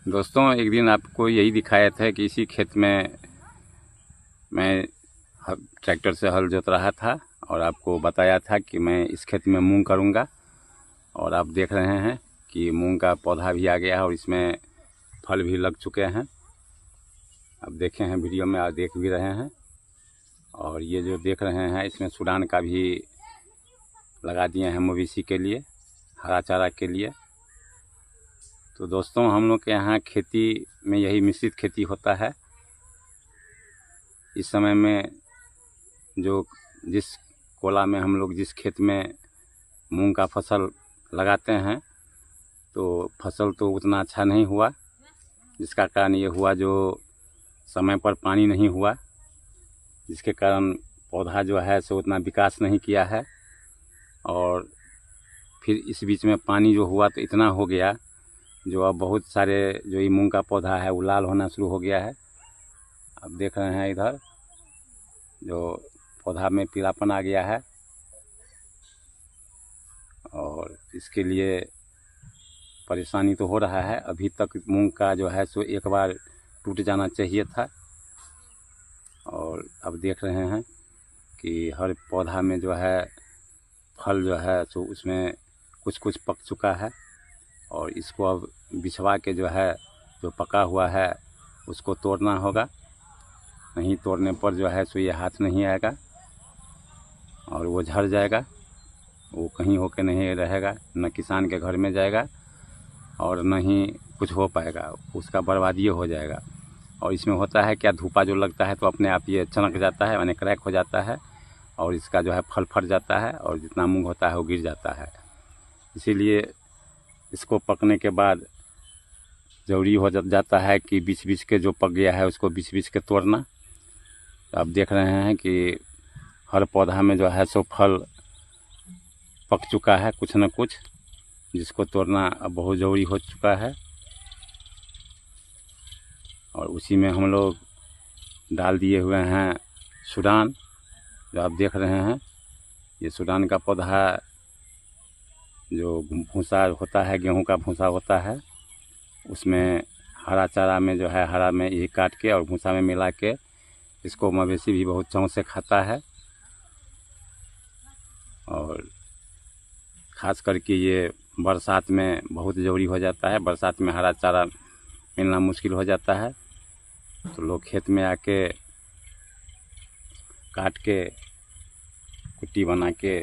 दोस्तों, एक दिन आपको यही दिखाया था कि इसी खेत में मैं ट्रैक्टर से हल जोत रहा था और आपको बताया था कि मैं इस खेत में मूंग करूंगा। और आप देख रहे हैं कि मूंग का पौधा भी आ गया है और इसमें फल भी लग चुके हैं। आप देखे हैं वीडियो में, आप देख भी रहे हैं। और ये जो देख रहे हैं इसमें सूडान का भी लगा दिए हैं मवेशी के लिए, हरा चारा के लिए। तो दोस्तों, हम लोग के यहाँ खेती में यही मिश्रित खेती होता है। इस समय में जिस कोला में हम लोग जिस खेत में मूंग का फसल लगाते हैं, तो फसल तो उतना अच्छा नहीं हुआ, जिसका कारण ये हुआ जो समय पर पानी नहीं हुआ, जिसके कारण पौधा जो है सो उतना विकास नहीं किया है। और फिर इस बीच में पानी जो हुआ तो इतना हो गया जो अब बहुत सारे जो ये मूंग का पौधा है वो लाल होना शुरू हो गया है। आप देख रहे हैं इधर जो पौधा में पीलापन आ गया है। और इसके लिए परेशानी तो हो रहा है। अभी तक मूंग का जो है सो एक बार टूट जाना चाहिए था। और अब देख रहे हैं कि हर पौधा में जो है फल जो है सो उसमें कुछ कुछ पक चुका है। और इसको अब बिछवा के जो है जो पका हुआ है उसको तोड़ना होगा, नहीं तोड़ने पर जो है सो ये हाथ नहीं आएगा और वो झड़ जाएगा, वो कहीं होके नहीं रहेगा, न किसान के घर में जाएगा और न ही कुछ हो पाएगा, उसका बर्बादी हो जाएगा। और इसमें होता है क्या, धूपा जो लगता है तो अपने आप ये चनक जाता है, माने क्रैक हो जाता है और इसका जो है फल फट जाता है और जितना मूंग होता है वो गिर जाता है। इसीलिए इसको पकने के बाद ज़रूरी हो जाता है कि बीच बीच के जो पक गया है उसको बीच बीच के तोड़ना। तो आप देख रहे हैं कि हर पौधा में जो है सो फल पक चुका है कुछ न कुछ, जिसको तोड़ना अब बहुत ज़रूरी हो चुका है। और उसी में हम लोग डाल दिए हुए हैं सूडान, जो आप देख रहे हैं। ये सूडान का पौधा जो भूसा होता है, गेहूं का भूसा होता है, उसमें हरा चारा में जो है हरा में यही काट के और भूसा में मिला के इसको मवेशी भी बहुत चाव से खाता है। और ख़ास करके ये बरसात में बहुत ज़रूरी हो जाता है। बरसात में हरा चारा मिलना मुश्किल हो जाता है, तो लोग खेत में आके काट के कुट्टी बना के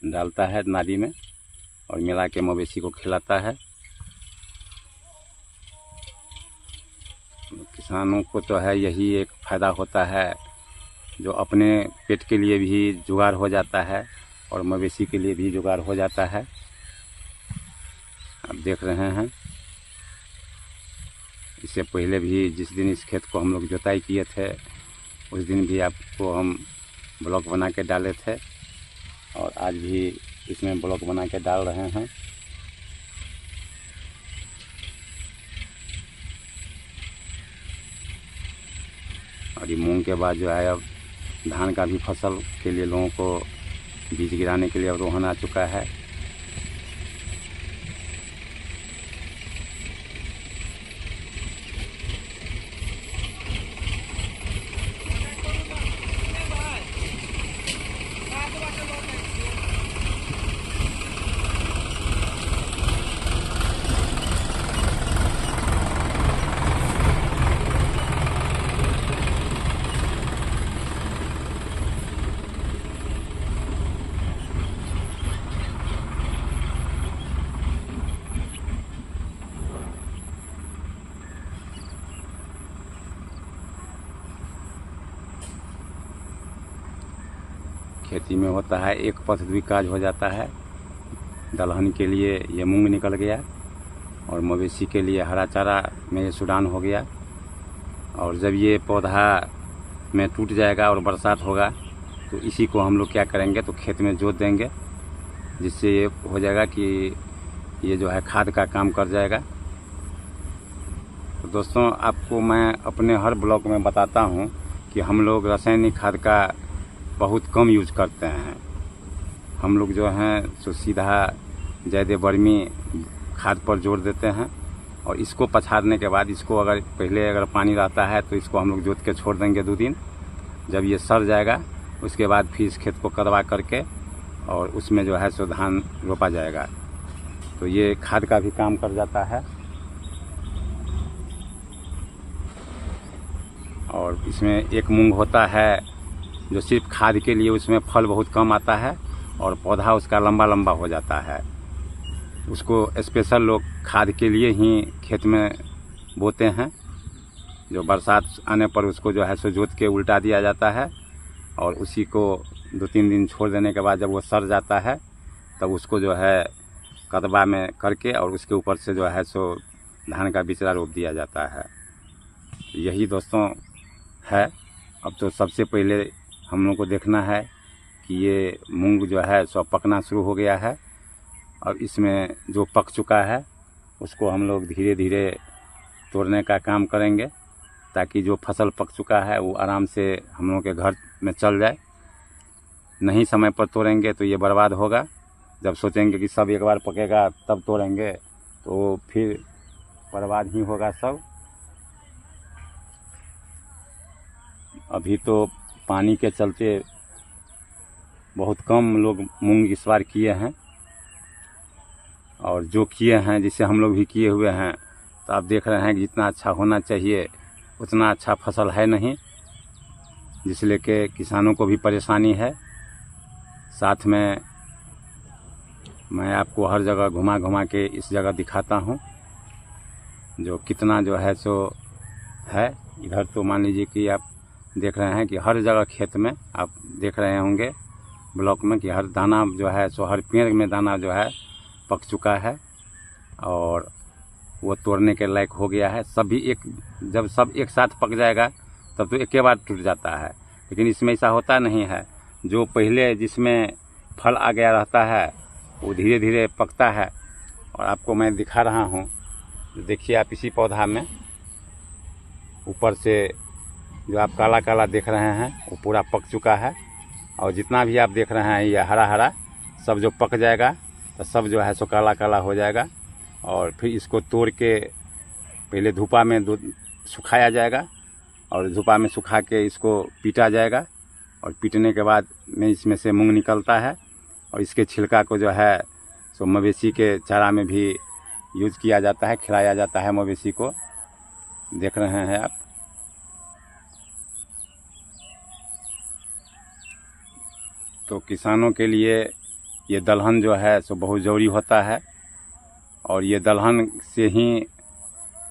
डालता है नाली में और मिला के मवेशी को खिलाता है। किसानों को तो है यही एक फ़ायदा होता है, जो अपने पेट के लिए भी जुगाड़ हो जाता है और मवेशी के लिए भी जुगाड़ हो जाता है। आप देख रहे हैं, इससे पहले भी जिस दिन इस खेत को हम लोग जोताई किए थे उस दिन भी आपको हम ब्लॉक बना के डाले थे और आज भी इसमें ब्लॉक बना के डाल रहे हैं। और ये मूंग के बाद जो है अब धान का भी फसल के लिए लोगों को बीज गिराने के लिए अब रोहन आ चुका है। खेती में होता है। एक पथ द्विकाज हो जाता है। दलहन के लिए ये मूंग निकल गया और मवेशी के लिए हरा चारा में ये सुडान हो गया। और जब ये पौधा में टूट जाएगा और बरसात होगा तो इसी को हम लोग क्या करेंगे तो खेत में जोत देंगे, जिससे ये हो जाएगा कि ये जो है खाद का काम कर जाएगा। तो दोस्तों, आपको मैं अपने हर ब्लॉग में बताता हूँ कि हम लोग रासायनिक खाद का बहुत कम यूज करते हैं। हम लोग जो हैं तो सीधा ज़्यादा वर्मी खाद पर जोर देते हैं। और इसको पछाड़ने के बाद इसको अगर पानी रहता है तो इसको हम लोग जोत के छोड़ देंगे 2 दिन। जब ये सड़ जाएगा उसके बाद फिर इस खेत को कदवा करके और उसमें जो है सो धान रोपा जाएगा। तो ये खाद का भी काम कर जाता है। और इसमें एक मूंग होता है जो सिर्फ खाद के लिए, उसमें फल बहुत कम आता है और पौधा उसका लंबा लंबा हो जाता है। उसको स्पेशल लोग खाद के लिए ही खेत में बोते हैं। जो बरसात आने पर उसको जो है सो जोत के उल्टा दिया जाता है और उसी को 2-3 दिन छोड़ देने के बाद जब वो सड़ जाता है तब उसको जो है कदवा में करके और उसके ऊपर से जो है सो धान का बिचड़ा रोप दिया जाता है। यही दोस्तों है। अब तो सबसे पहले हम लोग को देखना है कि ये मूंग जो है सो पकना शुरू हो गया है और इसमें जो पक चुका है उसको हम लोग धीरे धीरे तोड़ने का काम करेंगे, ताकि जो फसल पक चुका है वो आराम से हम लोगों के घर में चल जाए। नहीं समय पर तोड़ेंगे तो ये बर्बाद होगा। जब सोचेंगे कि सब एक बार पकेगा तब तोड़ेंगे तो फिर बर्बाद ही होगा सब। अभी तो पानी के चलते बहुत कम लोग मूंग इस बार किए हैं, और जो किए हैं जिससे हम लोग भी किए हुए हैं तो आप देख रहे हैं कि जितना अच्छा होना चाहिए उतना अच्छा फसल है नहीं, जिसलिए कि किसानों को भी परेशानी है। साथ में मैं आपको हर जगह घुमा घुमा के इस जगह दिखाता हूँ जो कितना जो है सो है। इधर तो मान लीजिए कि आप देख रहे हैं कि हर जगह खेत में आप देख रहे होंगे ब्लॉक में कि हर दाना जो है सो हर पेड़ में दाना जो है पक चुका है और वो तोड़ने के लायक हो गया है। जब सब एक साथ पक जाएगा तब तो एक बार टूट जाता है, लेकिन इसमें ऐसा होता नहीं है। जो पहले जिसमें फल आ गया रहता है वो धीरे धीरे पकता है। और आपको मैं दिखा रहा हूँ, देखिए आप इसी पौधा में ऊपर से जो आप काला काला देख रहे हैं वो पूरा पक चुका है। और जितना भी आप देख रहे हैं ये हरा हरा सब जो पक जाएगा तो सब जो है सो काला काला हो जाएगा। और फिर इसको तोड़ के पहले धूपा में सुखाया जाएगा और धूपा में सुखा के इसको पीटा जाएगा। और पीटने के बाद में इसमें से मूंग निकलता है और इसके छिलका को जो है सो मवेशी के चारा में भी यूज किया जाता है, खिलाया जाता है मवेशी को। देख रहे हैं आप। तो किसानों के लिए ये दलहन जो है सो बहुत ज़रूरी होता है। और ये दलहन से ही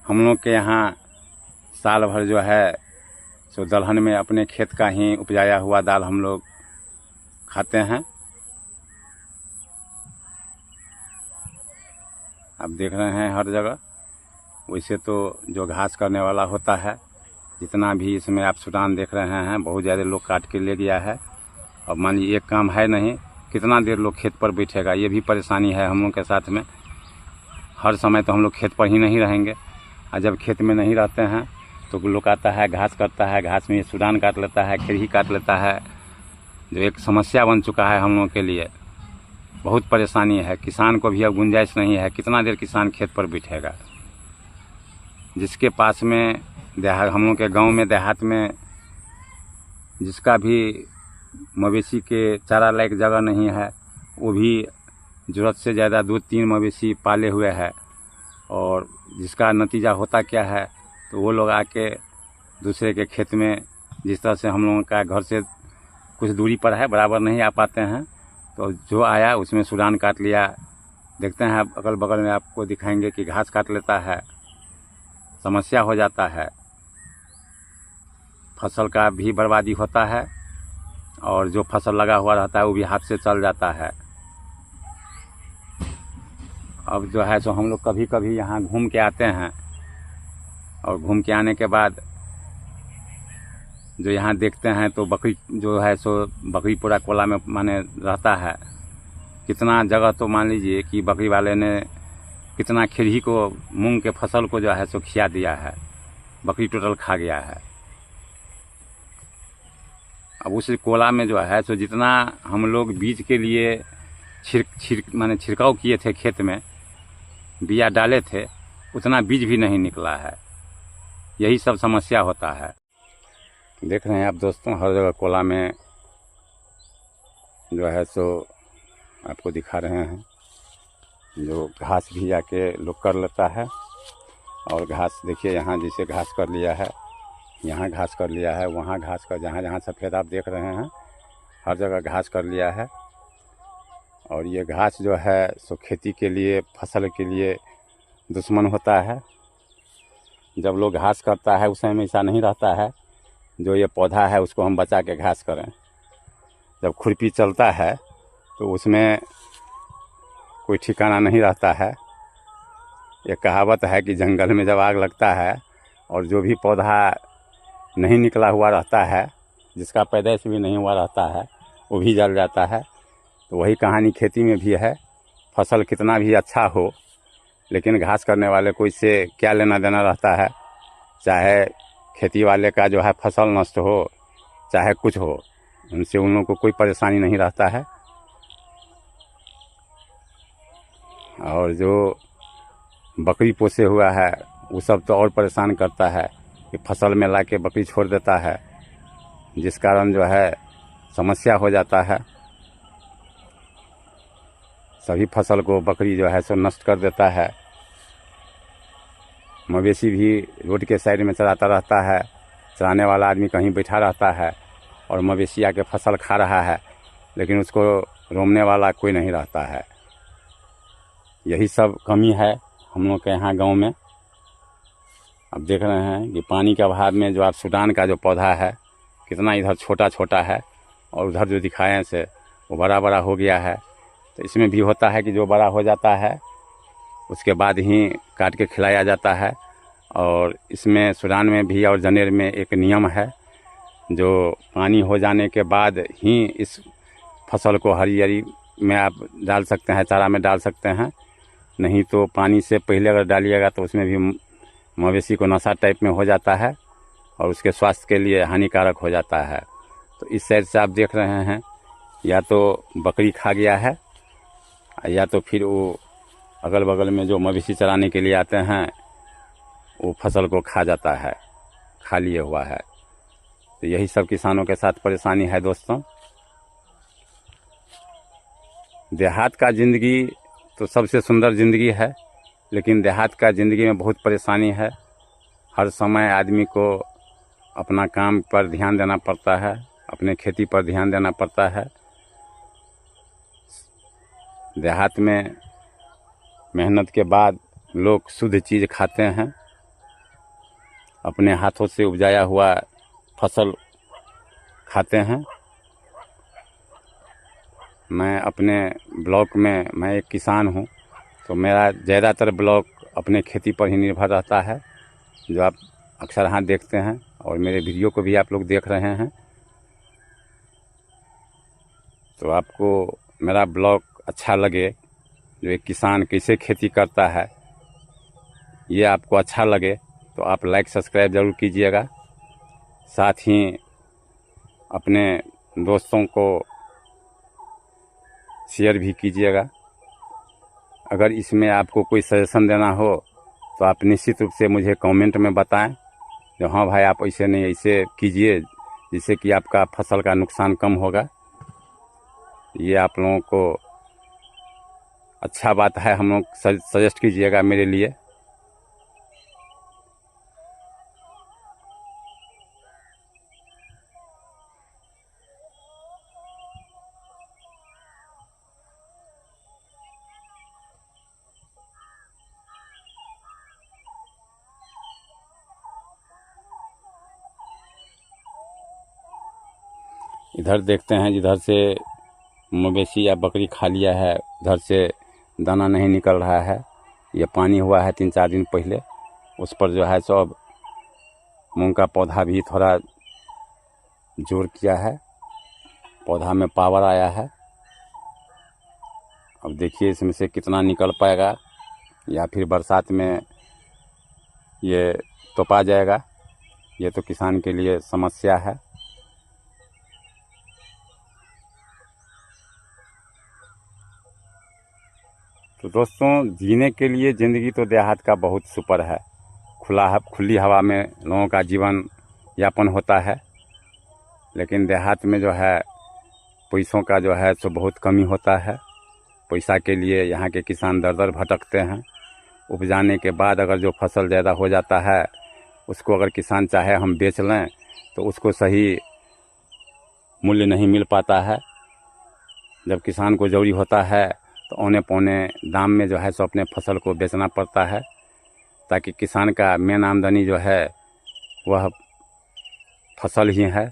हम लोग के यहाँ साल भर जो है सो दलहन में अपने खेत का ही उपजाया हुआ दाल हम लोग खाते हैं। आप देख रहे हैं हर जगह। वैसे तो जो घास करने वाला होता है, जितना भी इसमें आप सुडान देख रहे हैं, बहुत ज़्यादा लोग काट के ले गया है। अब मान लीजिए एक काम है नहीं, कितना देर लोग खेत पर बैठेगा, ये भी परेशानी है हम लोग के साथ में। हर समय तो हम लोग खेत पर ही नहीं रहेंगे, और जब खेत में नहीं रहते हैं तो लोग आता है घास करता है, घास में सुडान काट लेता है, खेरही काट लेता है, जो एक समस्या बन चुका है हम लोग के लिए। बहुत परेशानी है। किसान को भी अब गुंजाइश नहीं है, कितना देर किसान खेत पर बैठेगा। जिसके पास में हम लोग के गांव में देहात में जिसका भी मवेशी के चारा लायक जगह नहीं है, वो भी ज़रूरत से ज़्यादा 2-3 मवेशी पाले हुए हैं। और जिसका नतीजा होता क्या है तो वो लोग आके दूसरे के खेत में, जिस तरह से हम लोगों का घर से कुछ दूरी पर है, बराबर नहीं आ पाते हैं, तो जो आया उसमें सुडान काट लिया। देखते हैं आप अगल बगल में आपको दिखाएंगे कि घास काट लेता है, समस्या हो जाता है, फसल का भी बर्बादी होता है और जो फसल लगा हुआ रहता है वो भी हाथ से चल जाता है। अब जो है सो हम लोग कभी कभी यहाँ घूम के आते हैं, और घूम के आने के बाद जो यहाँ देखते हैं तो बकरी जो है सो बकरी पूरा कोला में माने रहता है। कितना जगह तो मान लीजिए कि बकरी वाले ने कितना खिरही को मूंग के फसल को जो है सो खिया दिया है, बकरी टोटल खा गया है। अब उस कोला में जो है सो जितना हम लोग बीज के लिए छिड़काव किए थे, खेत में बिया डाले थे, उतना बीज भी नहीं निकला है। यही सब समस्या होता है। देख रहे हैं आप दोस्तों, हर जगह कोला में जो है सो आपको दिखा रहे हैं, जो घास भी जाके लोग कर लेता है। और घास देखिए, यहाँ जैसे घास कर लिया है, यहाँ घास कर लिया है, वहाँ घास कर, जहाँ जहाँ सफ़ेद आप देख रहे हैं हर जगह घास कर लिया है। और ये घास जो है सो खेती के लिए, फसल के लिए दुश्मन होता है। जब लोग घास करता है उस समय ऐसा नहीं रहता है, जो ये पौधा है उसको हम बचा के घास करें। जब खुरपी चलता है तो उसमें कोई ठिकाना नहीं रहता है। ये कहावत है कि जंगल में जब आग लगता है और जो भी पौधा नहीं निकला हुआ रहता है, जिसका पैदाइश भी नहीं हुआ रहता है, वो भी जल जाता है। तो वही कहानी खेती में भी है। फसल कितना भी अच्छा हो, लेकिन घास करने वाले को इससे क्या लेना देना रहता है। चाहे खेती वाले का जो है फसल नष्ट हो, चाहे कुछ हो, उनसे उन लोगों को कोई परेशानी नहीं रहता है। और जो बकरी पोसे हुआ है वो सब तो और परेशान करता है कि फसल में ला के बकरी छोड़ देता है, जिस कारण जो है समस्या हो जाता है। सभी फसल को बकरी जो है सो नष्ट कर देता है। मवेशी भी रोड के साइड में चराता रहता है, चराने वाला आदमी कहीं बैठा रहता है और मवेशी आके फसल खा रहा है, लेकिन उसको रोकने वाला कोई नहीं रहता है। यही सब कमी है हम लोग के यहाँ गांव में। अब देख रहे हैं कि पानी के अभाव में जो आप सूडान का जो पौधा है कितना इधर छोटा छोटा है, और उधर जो दिखाए से वो बड़ा बड़ा हो गया है। तो इसमें भी होता है कि जो बड़ा हो जाता है उसके बाद ही काट के खिलाया जाता है। और इसमें सूडान में भी और जनेर में एक नियम है, जो पानी हो जाने के बाद ही इस फसल को हरी में आप डाल सकते हैं, चारा में डाल सकते हैं। नहीं तो पानी से पहले अगर डालिएगा तो उसमें भी मवेशी को नशा टाइप में हो जाता है और उसके स्वास्थ्य के लिए हानिकारक हो जाता है। तो इस साइड से आप देख रहे हैं, या तो बकरी खा गया है, या तो फिर वो अगल बगल में जो मवेशी चराने के लिए आते हैं वो फसल को खा जाता है, खा लिए हुआ है। तो यही सब किसानों के साथ परेशानी है दोस्तों। देहात का ज़िंदगी तो सबसे सुंदर ज़िंदगी है, लेकिन देहात का ज़िंदगी में बहुत परेशानी है। हर समय आदमी को अपना काम पर ध्यान देना पड़ता है, अपने खेती पर ध्यान देना पड़ता है। देहात में मेहनत के बाद लोग शुद्ध चीज़ खाते हैं, अपने हाथों से उपजाया हुआ फसल खाते हैं। मैं अपने ब्लॉक में, मैं एक किसान हूँ, तो मेरा ज़्यादातर ब्लॉक अपने खेती पर ही निर्भर रहता है, जो आप अक्सर यहाँ देखते हैं और मेरे वीडियो को भी आप लोग देख रहे हैं। तो आपको मेरा ब्लॉग अच्छा लगे, जो एक किसान कैसे खेती करता है, ये आपको अच्छा लगे तो आप लाइक सब्सक्राइब ज़रूर कीजिएगा। साथ ही अपने दोस्तों को शेयर भी कीजिएगा। अगर इसमें आपको कोई सजेशन देना हो तो आप निश्चित रूप से मुझे कमेंट में बताएं, जो हाँ भाई आप ऐसे नहीं ऐसे कीजिए, जिससे कि आपका फसल का नुकसान कम होगा। ये आप लोगों को अच्छा बात है, हम लोग सजेस्ट कीजिएगा मेरे लिए। इधर देखते हैं, जिधर से मवेशी या बकरी खा लिया है उधर से दाना नहीं निकल रहा है। ये पानी हुआ है 3-4 दिन पहले, उस पर जो है सब मूंग का पौधा भी थोड़ा जोर किया है, पौधा में पावर आया है। अब देखिए इसमें से कितना निकल पाएगा या फिर बरसात में ये तोपा जाएगा। ये तो किसान के लिए समस्या है। तो दोस्तों, जीने के लिए ज़िंदगी तो देहात का बहुत सुपर है। खुली हवा में लोगों का जीवन यापन होता है, लेकिन देहात में जो है पैसों का जो है सो बहुत कमी होता है। पैसा के लिए यहाँ के किसान दर दर भटकते हैं। उपजाने के बाद अगर जो फसल ज़्यादा हो जाता है, उसको अगर किसान चाहे हम बेच लें तो उसको सही मूल्य नहीं मिल पाता है। जब किसान को ज़रूरी होता है तो औने पौने दाम में जो है सो अपने फसल को बेचना पड़ता है, ताकि किसान का मेन आमदनी जो है वह फसल ही है।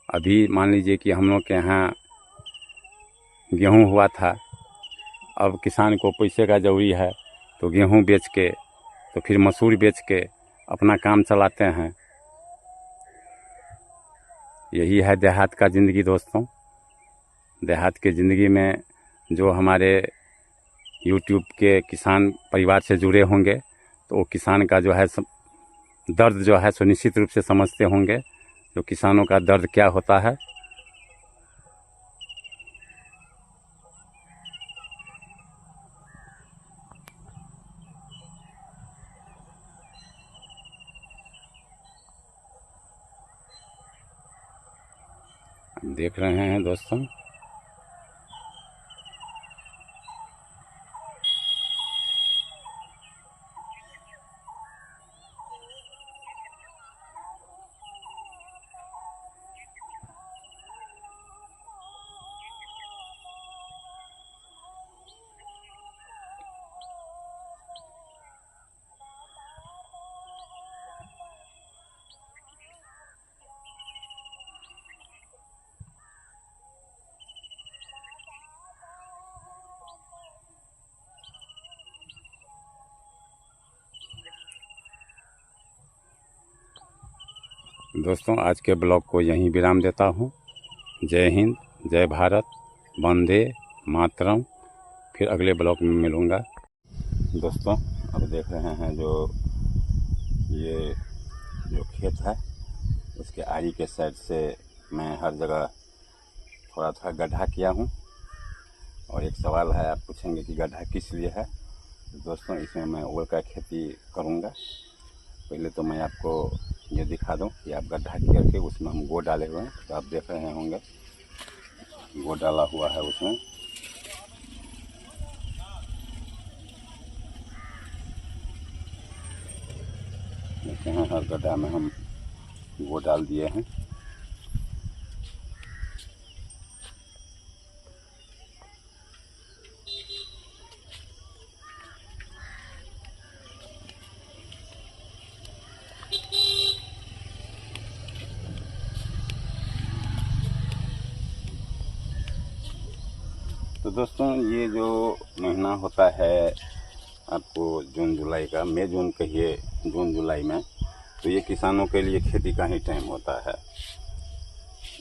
अभी मान लीजिए कि हम लोग के यहाँ गेहूँ हुआ था, अब किसान को पैसे का ज़रूरी है तो गेहूँ बेच के तो फिर मसूर बेच के अपना काम चलाते हैं। यही है देहात का ज़िंदगी दोस्तों। देहात के ज़िंदगी में जो हमारे यूट्यूब के किसान परिवार से जुड़े होंगे तो वो किसान का जो है दर्द जो है सो निश्चित रूप से समझते होंगे, जो किसानों का दर्द क्या होता है। देख रहे हैं दोस्तों, आज के ब्लॉग को यहीं विराम देता हूँ। जय हिंद, जय भारत, वंदे मातरम। फिर अगले ब्लॉग में मिलूँगा। दोस्तों, अब देख रहे हैं ये जो खेत है उसके आरी के साइड से मैं हर जगह थोड़ा थोड़ा गड्ढा किया हूँ। और एक सवाल है, आप पूछेंगे कि गड्ढा किस लिए है। तो दोस्तों, इसमें मैं ओल का खेती करूँगा। पहले तो मैं आपको ये दिखा दूं कि आप गड्ढा करके उसमें हम गो डाले हुए हैं, तो आप देख रहे होंगे गो डाला हुआ है उसमें। देखते हैं हर गड्ढा में हम गो डाल दिए हैं। तो दोस्तों, ये जो महीना होता है आपको जून जुलाई का, मई जून कहिए, जून जुलाई में, तो ये किसानों के लिए खेती का ही टाइम होता है।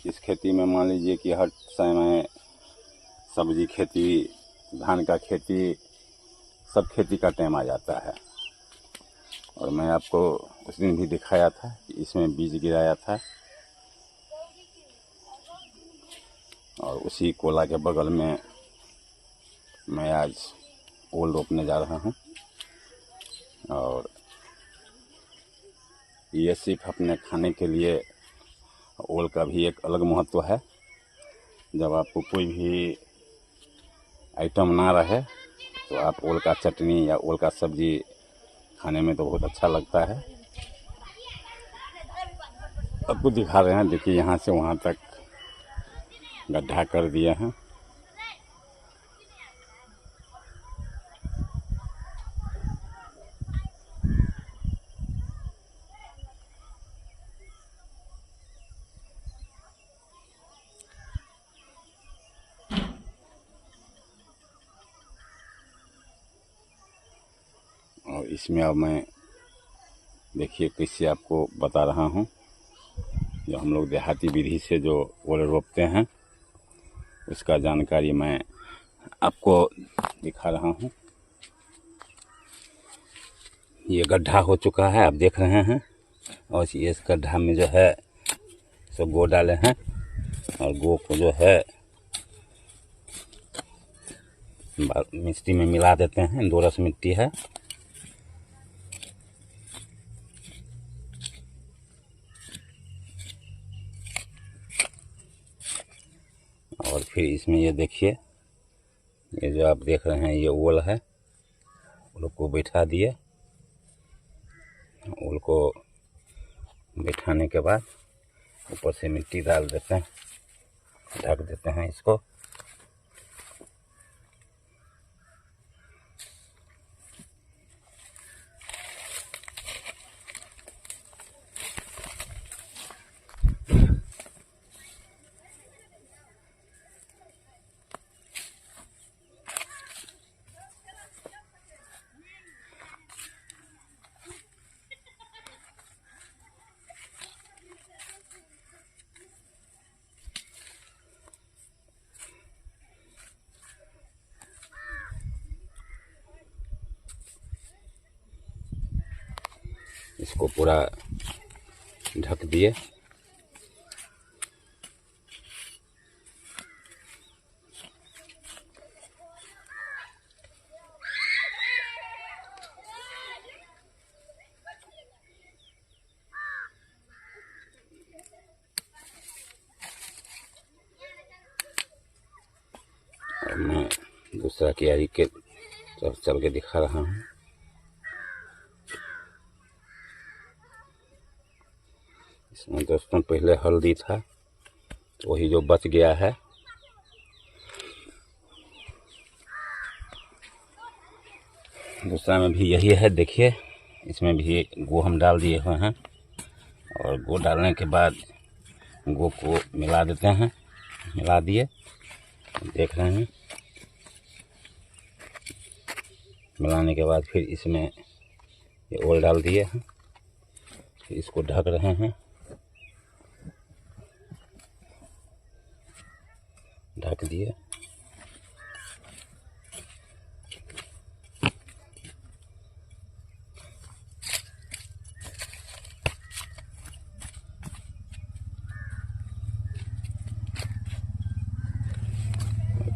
इस खेती में मान लीजिए कि हर समय सब्जी खेती, धान का खेती, सब खेती का टाइम आ जाता है। और मैं आपको उस दिन भी दिखाया था कि इसमें बीज गिराया था, और उसी कोला के बगल में मैं आज ओल रोपने जा रहा हूँ। और ये सिर्फ अपने खाने के लिए ओल का भी एक अलग महत्व है। जब आपको कोई भी आइटम ना रहे तो आप ओल का चटनी या ओल का सब्जी खाने में तो बहुत अच्छा लगता है। आपको दिखा रहे हैं, देखिए यहाँ से वहाँ तक गड्ढा कर दिए हैं। और इसमें अब मैं देखिए कैसे आपको बता रहा हूँ, जो हम लोग देहाती विधि से जो ओल रोपते हैं उसका जानकारी मैं आपको दिखा रहा हूँ। ये गड्ढा हो चुका है, आप देख रहे हैं, और इस गड्ढा में जो है सो गो डाले हैं, और गो को जो है मिट्टी में मिला देते हैं। दोरस मिट्टी है। और फिर इसमें ये देखिए, ये जो आप देख रहे हैं ये ओल है। ओल को बैठा दिए। ओल को बैठाने के बाद ऊपर से मिट्टी डाल देते हैं, ढक देते हैं इसको। इसको पूरा ढक दिए। और मैं दूसरा क्यारी के तरफ चल के दिखा रहा हूँ। इसमें दोस्तों पहले हल्दी था, तो वही जो बच गया है। दूसरा में भी यही है, देखिए इसमें भी गो हम डाल दिए हुए हैं, और गो डालने के बाद गो को मिला देते हैं। मिला दिए, देख रहे हैं। मिलाने के बाद फिर इसमें ये ओल डाल दिए हैं, फिर इसको ढक रहे हैं। ढक दिए।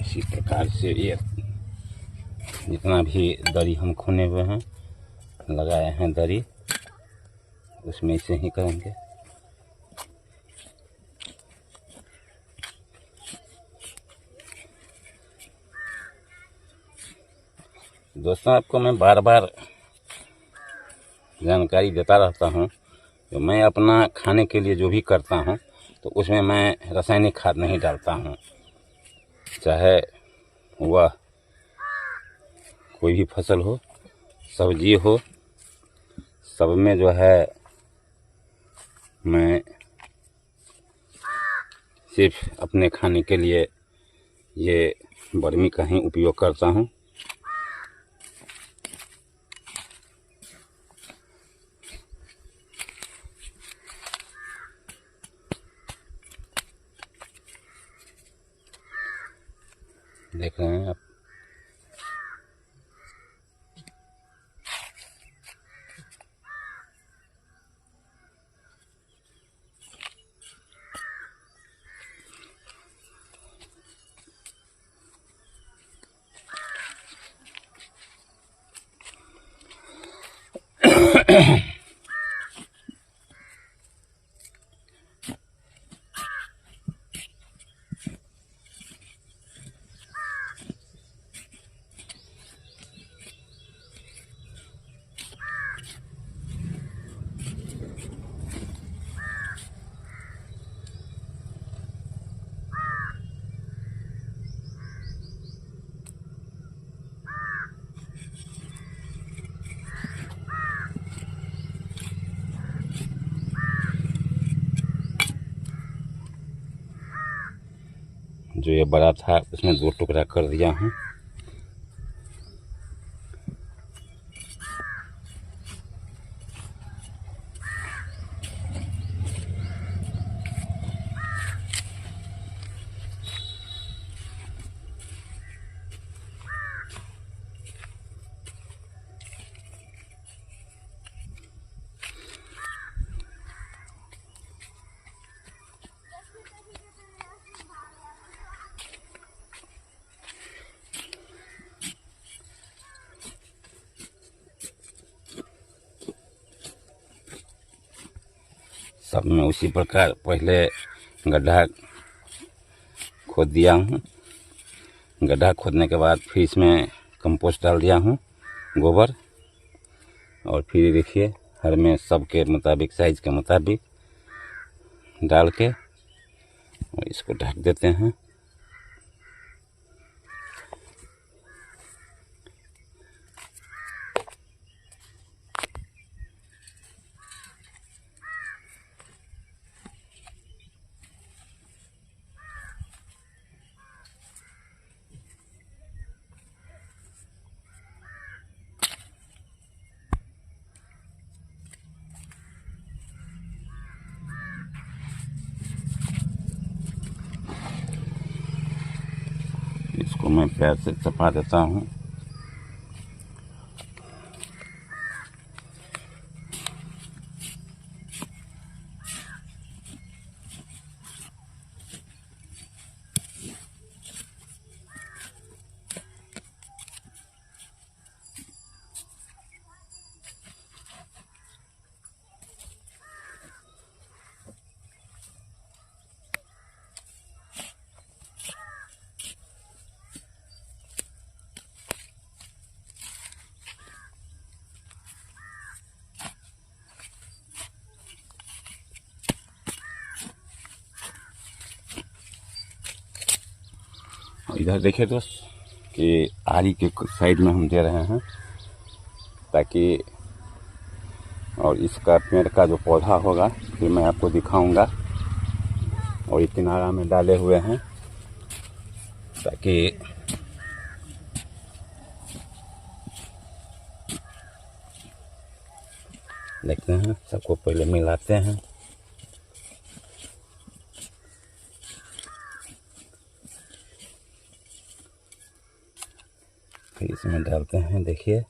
इसी प्रकार से ये जितना भी दरी हम खोने हुए हैं, लगाए हैं दरी, उसमें से ही करेंगे। दोस्तों आपको मैं बार बार जानकारी देता रहता हूँ, जो मैं अपना खाने के लिए जो भी करता हूँ तो उसमें मैं रासायनिक खाद नहीं डालता हूँ। चाहे वह कोई भी फसल हो, सब्जी हो, सब में जो है मैं सिर्फ अपने खाने के लिए ये वर्मी का ही उपयोग करता हूँ। देख रहे हैं आप। जो ये बड़ा था उसमें 2 टुकड़ा कर दिया हूँ। सब में उसी प्रकार पहले गड्ढा खोद दिया हूँ। गड्ढा खोदने के बाद फिर इसमें कंपोस्ट डाल दिया हूँ, गोबर। और फिर देखिए हर में सबके मुताबिक, साइज के मुताबिक डाल के और इसको ढक देते हैं। इसको मैं पैर से चपा देता हूँ। इधर देखिए दोस्त कि आरी के साइड में हम दे रहे हैं ताकि, और इसका पेड़ का जो पौधा होगा फिर मैं आपको दिखाऊंगा। और ये किनारा में डाले हुए हैं ताकि देखते हैं, सबको पहले मिलाते हैं, फिर इसमें डालते हैं। देखिए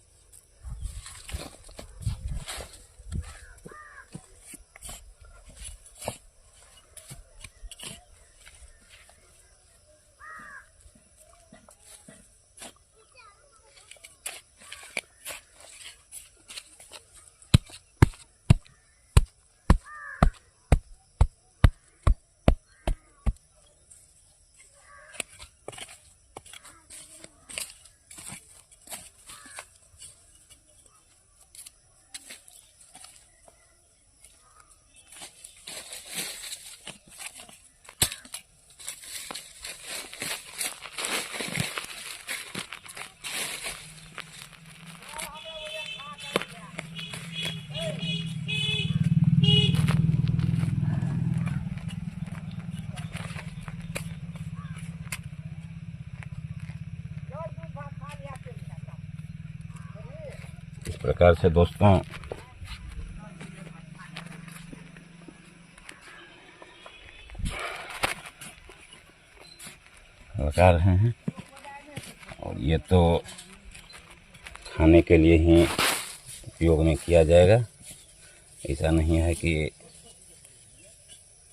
इस प्रकार से दोस्तों लगा रहे हैं। और ये तो खाने के लिए ही उपयोग में किया जाएगा, ऐसा नहीं है कि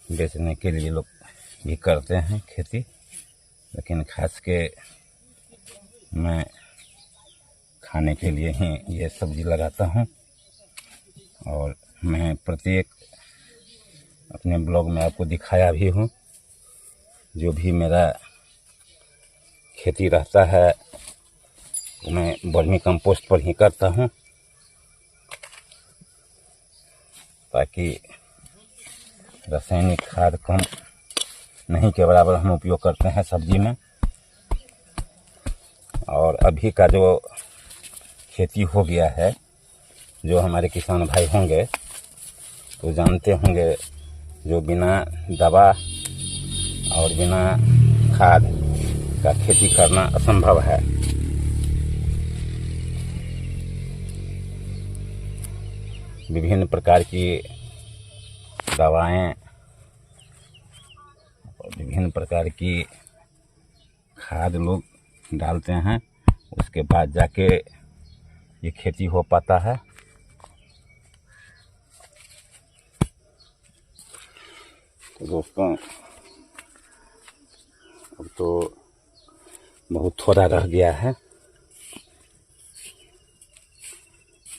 बेचने के लिए लोग भी करते हैं खेती। लेकिन खास के मैं खाने के लिए ही ये सब्जी लगाता हूँ। और मैं प्रत्येक अपने ब्लॉग में आपको दिखाया भी हूँ, जो भी मेरा खेती रहता है तो मैं वर्मी कंपोस्ट पर ही करता हूँ, ताकि रासायनिक खाद कम नहीं के बराबर हम उपयोग करते हैं सब्जी में। और अभी का जो खेती हो गया है, जो हमारे किसान भाई होंगे तो जानते होंगे, जो बिना दवा और बिना खाद का खेती करना असंभव है। विभिन्न प्रकार की दवाएं और विभिन्न प्रकार की खाद लोग डालते हैं, उसके बाद जाके ये खेती हो पाता है। तो दोस्तों अब तो बहुत थोड़ा रह गया है,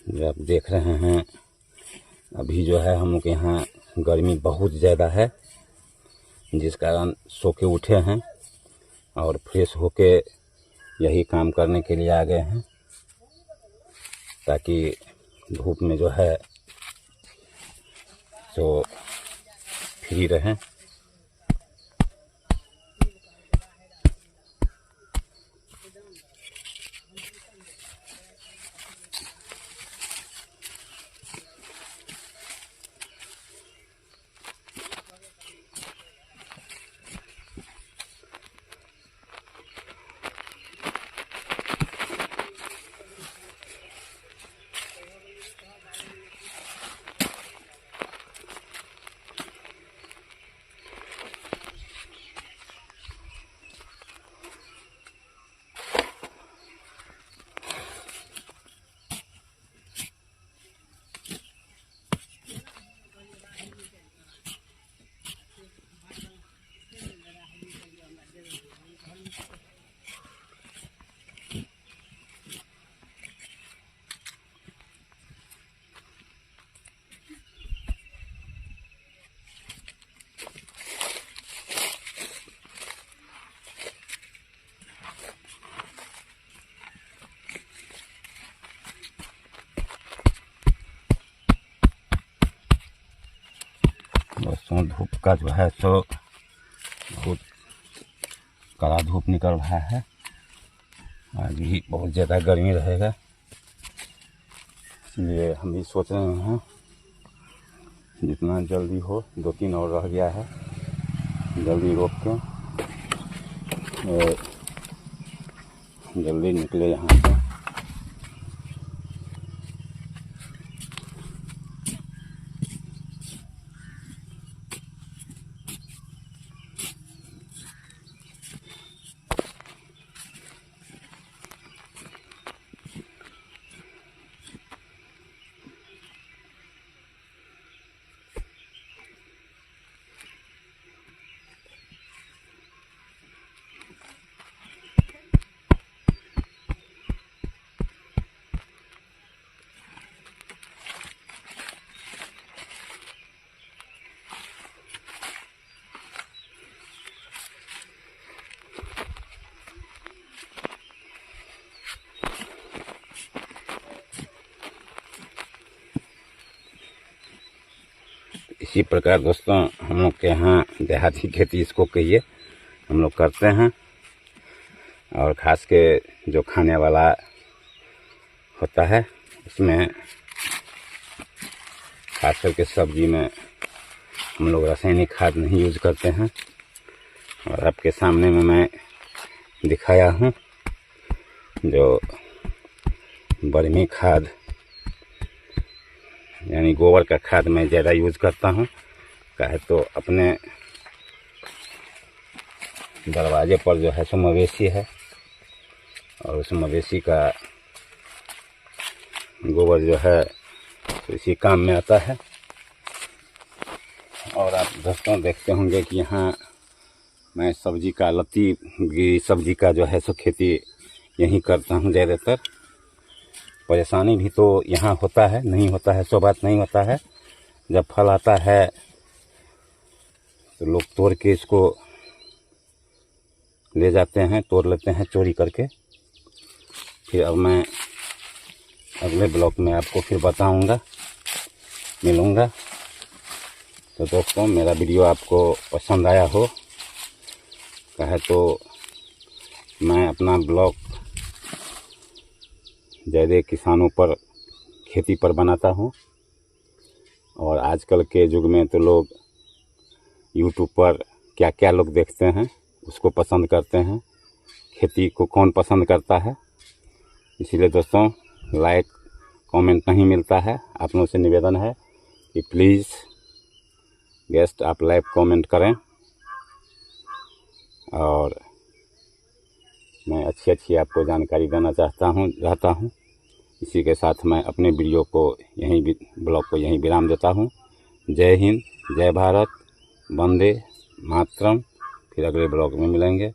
जो आप देख रहे हैं। अभी जो है हम लोग के यहाँ गर्मी बहुत ज़्यादा है, जिस कारण सो के उठे हैं और फ्रेश होके यही काम करने के लिए आ गए हैं, ताकि धूप में जो है तो फ्री रहें। दोस्तों धूप का जो है सो बहुत कड़ा धूप निकल रहा है। आज भी बहुत ज़्यादा गर्मी रहेगा, इसलिए हम भी सोच रहे हैं जितना जल्दी हो, 2-3 और रह गया है, जल्दी रोक के जल्दी निकले यहाँ से। इसी प्रकार दोस्तों हम लोग के यहाँ देहाती खेती इसको कहिए, हम लोग करते हैं। और ख़ास के जो खाने वाला होता है उसमें खास करके सब्जी में हम लोग रासायनिक खाद नहीं यूज करते हैं। और आपके सामने में मैं दिखाया हूँ जो बर्मी खाद यानी गोबर का खाद मैं ज़्यादा यूज़ करता हूँ। काहे तो अपने दरवाजे पर जो है सो मवेशी है और उस मवेशी का गोबर जो है तो इसी काम में आता है। और आप दोस्तों देखते होंगे कि यहाँ मैं सब्जी का लत्ती सब्जी का जो है सो खेती यहीं करता हूँ ज़्यादातर। परेशानी भी तो यहाँ होता है, नहीं होता है सो बात नहीं होता है। जब फल आता है तो लोग तोड़ के इसको ले जाते हैं, तोड़ लेते हैं चोरी करके। फिर अब मैं अगले ब्लॉग में आपको फिर बताऊंगा, मिलूंगा। तो दोस्तों मेरा वीडियो आपको पसंद आया हो कहे तो मैं अपना ब्लॉग ज़्यादा किसानों पर खेती पर बनाता हूँ। और आजकल के युग में तो लोग यूट्यूब पर क्या क्या लोग देखते हैं उसको पसंद करते हैं, खेती को कौन पसंद करता है। इसीलिए दोस्तों लाइक कमेंट नहीं मिलता है। आप लोगों से निवेदन है कि प्लीज़ गेस्ट आप लाइक कमेंट करें। और मैं अच्छी आपको जानकारी देना रहता हूँ। इसी के साथ मैं अपने वीडियो को ब्लॉग को यहीं विराम देता हूँ। जय हिंद, जय भारत, वंदे मातरम। फिर अगले ब्लॉग में मिलेंगे।